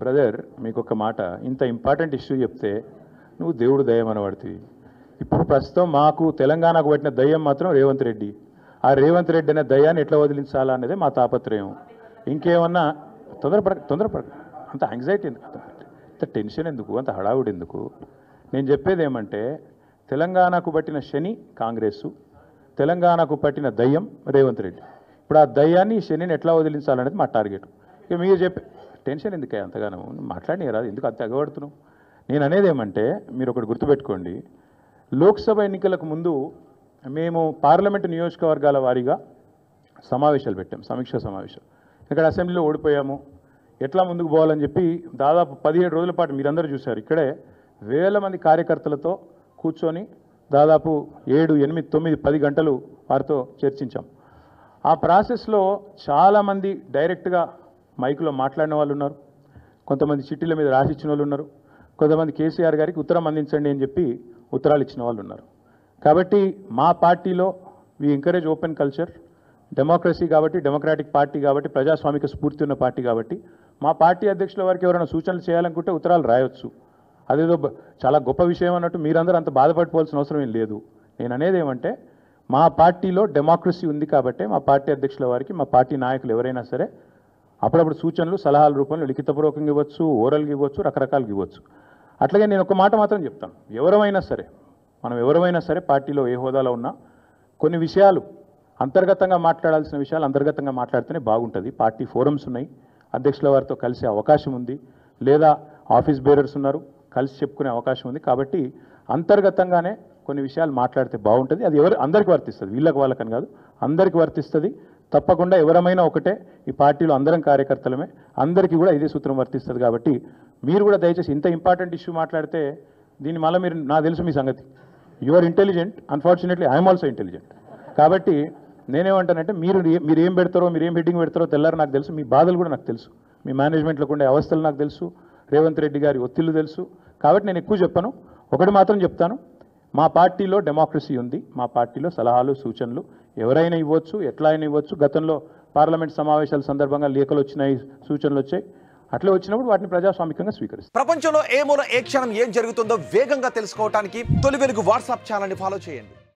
Brother మీకు ఒక మాట, ఇంత ఇంపార్టెంట్ ఇష్యూ చెప్తే నువ్వు దేవుడు దయ్యం అనబడుతుంది. ఇప్పుడు ప్రస్తుతం మాకు తెలంగాణకు పట్టిన దయ్యం మాత్రం రేవంత్ రెడ్డి. ఆ రేవంత్ రెడ్డి అనే దయ్యాన్ని ఎట్లా వదిలించాలా అనేది మా తాపత్రయం. ఇంకేమన్నా తొందరపడ అంత యాంగ్జైటీ ఎందుకు, అంత టెన్షన్ ఎందుకు, అంత హడావుడి ఎందుకు? నేను చెప్పేది ఏమంటే తెలంగాణకు పట్టిన శని కాంగ్రెసు, తెలంగాణకు పట్టిన దయ్యం రేవంత్ రెడ్డి. ఇప్పుడు ఆ దయ్యాన్ని శనిని ఎట్లా వదిలించాలనేది మా టార్గెట్. ఇక మీరు చెప్పే టెన్షన్ ఎందుకే అంతగానో మాట్లాడినాయి రాదు, ఎందుకు అంత ఎగబడుతున్నావు? నేను అనేది ఏమంటే మీరు ఒకటి గుర్తుపెట్టుకోండి, లోక్సభ ఎన్నికలకు ముందు మేము పార్లమెంటు నియోజకవర్గాల వారీగా సమావేశాలు పెట్టాం, సమీక్షా సమావేశాలు. ఇక్కడ అసెంబ్లీలో ఓడిపోయాము, ఎట్లా ముందుకు పోవాలని చెప్పి దాదాపు 17 రోజుల పాటు మీరందరూ చూశారు. ఇక్కడే వేల మంది కార్యకర్తలతో కూర్చొని దాదాపు 7, 8, 9, 10 గంటలు వారితో చర్చించాం. ఆ ప్రాసెస్లో చాలామంది డైరెక్ట్గా మైకులో మాట్లాడిన వాళ్ళు ఉన్నారు, కొంతమంది చిట్టీల మీద రాసిచ్చిన వాళ్ళు ఉన్నారు, కొంతమంది కేసీఆర్ గారికి ఉత్తరం అందించండి అని చెప్పి ఉత్తరాలు ఇచ్చిన వాళ్ళు ఉన్నారు. కాబట్టి మా పార్టీలో we encourage open culture, democracy కాబట్టి, డెమోక్రాటిక్ పార్టీ కాబట్టి, ప్రజాస్వామిక స్ఫూర్తి ఉన్న పార్టీ కాబట్టి మా పార్టీ అధ్యక్షుల వారికి ఎవరైనా సూచనలు చేయాలనుకుంటే ఉత్తరాలు రాయొచ్చు. అదేదో చాలా గొప్ప విషయం అన్నట్టు మీరందరూ అంత బాధపడిపోవాల్సిన అవసరం ఏం లేదు. నేను అనేది ఏమంటే మా పార్టీలో డెమోక్రసీ ఉంది కాబట్టి మా పార్టీ అధ్యక్షుల వారికి మా పార్టీ నాయకులు ఎవరైనా సరే అప్పుడప్పుడు సూచనలు సలహాల రూపంలో లిఖితపూర్వకంగా ఇవ్వచ్చు, ఓరల్గా ఇవ్వచ్చు, రకరకాలుగా ఇవ్వచ్చు. అట్లాగే నేను ఒక మాట మాత్రం చెప్తాను, మనం ఎవరైనా సరే పార్టీలో ఏ హోదాలో ఉన్నా కొన్ని విషయాలు అంతర్గతంగా మాట్లాడాల్సిన విషయాలు అంతర్గతంగా మాట్లాడితేనే బాగుంటుంది. పార్టీ ఫోరమ్స్ ఉన్నాయి, అధ్యక్షుల వారితో కలిసే అవకాశం ఉంది, లేదా ఆఫీస్ బేరర్స్ ఉన్నారు, కలిసి చెప్పుకునే అవకాశం ఉంది. కాబట్టి అంతర్గతంగానే కొన్ని విషయాలు మాట్లాడితే బాగుంటుంది. అది అందరికీ వర్తిస్తుంది, వీళ్ళకి వాళ్ళకని కాదు, అందరికీ వర్తిస్తుంది. తప్పకుండా ఎవరమైనా ఒకటే, ఈ పార్టీలో అందరం కార్యకర్తలమే, అందరికీ కూడా ఇదే సూత్రం వర్తిస్తుంది. కాబట్టి మీరు కూడా దయచేసి ఇంత ఇంపార్టెంట్ ఇష్యూ మాట్లాడితే దీన్ని మళ్ళీ మీరు, నాకు తెలుసు మీ సంగతి, you are intelligent, unfortunately I'm also intelligent. కాబట్టి నేనేమంటానంటే మీరు ఏం పెడతారో, మీరు ఏం హెడ్డింగ్ పెడతారో తెల్లారు నాకు తెలుసు, మీ బాధలు కూడా నాకు తెలుసు, మీ మేనేజ్మెంట్లోకి ఉండే అవస్థలు నాకు తెలుసు, రేవంత్ రెడ్డి గారి ఒత్తిళ్లు తెలుసు. కాబట్టి నేను ఎక్కువ చెప్పను, ఒకటి మాత్రం చెప్తాను, మా పార్టీలో డెమోక్రసీ ఉంది, మా పార్టీలో సలహాలు సూచనలు ఎవరైనా ఇవ్వచ్చు, ఎట్లా అయినా ఇవ్వచ్చు. గతంలో పార్లమెంట్ సమావేశాల సందర్భంగా లేఖలు వచ్చినాయి, సూచనలు వచ్చాయి, అట్లా వచ్చినప్పుడు వాటిని ప్రజాస్వామికంగా స్వీకరిస్తారు. ప్రపంచంలో ఏ మూల ఏ క్షణం ఏం జరుగుతుందో వేగంగా తెలుసుకోవడానికి తొలి వెలుగు వాట్సాప్ ఛానల్ని ఫాలో చేయండి.